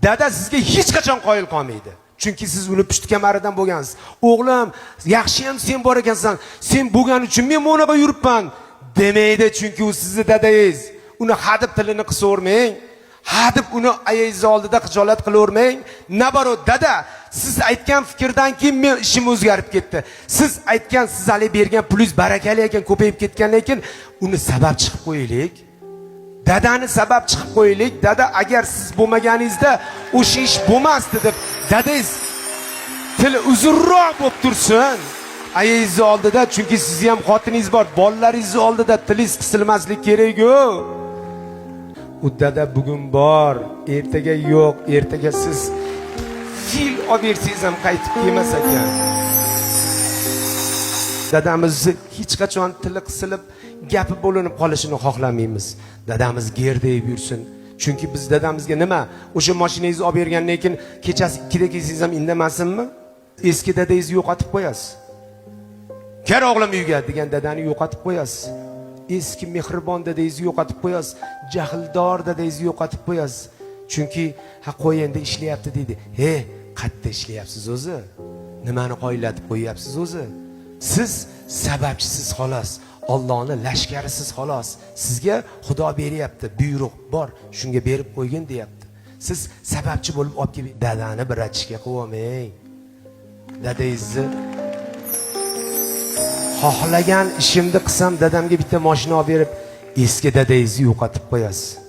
dada sizga hech qachon qoyil qolmaydi. Chunki siz uni pushti kamaridan bo'lgansiz. O'g'lim, yaxshi ham sen bor ekansan. Sen bo'lgan uchun men bunaqa yuribman demaydi, chunki u sizning dadangiz. Uni hadib tilini qisavermang. Hadib uni ayingiz oldida xijolat qilavermang. Nabaro dada, siz aytgan fikrdan keyin men ishim o'zgarib ketdi. Siz aytgan, siz hali bergan pulingiz barakali ekan, ko'payib ketgan, lekin uni sabab chiqib qo'yaylik. Dadani sabab chiqib qo'yaylik. Dada, agar siz bo'lmaganingizda o'sha ish bo'lmasdi deb dadangiz tili uzunroq bo'lib tursin. Ayingiz oldida, chunki sizning ham xotiningiz bor, bolalaringiz oldida tilingiz qisilmaslik kerak-ku. U dada bugun bor, ertaga yo'q, ertaga siz fil olib bersangiz ham qaytib kelmas ekan. Dadamizni hech qachon tili qisilib, gapi bo'linib qolishini xohlamaymiz. Dadamiz gerdayib yursin. Chunki biz dadamizga nima? O'sha mashinangizni olib bergandan keyin kechasi 2da kelsangiz ham indamasinmi? Eski dadangizni yo'qotib qo'yasiz. Kel o'g'lim uyga degan dadani yo'qotib qo'yasiz. Eski mehribon dadangizni yo'qotib qo'yasiz. Jahldor dadangizni yo'qotib qo'yasiz. Chunki ha qo'y endi ishlayapti deydi. He, qayerda ishlayapsiz o'zi? Nimani qoyillatib qo'yyapsiz o'zi? Siz sababchisiz xolos. Allohning lashkarisiz xolos. Sizga Xudo beryapti, buyruq bor, shunga berib qo'ygin deyapti. Siz sababchi bo'lib olib kelib dadani bir ratishga qo'yamang. Dadangizni xohlagan ishimni qilsam dadamga bitta mashina olib berib, eski dadangizni yo'qotib qo'yasiz.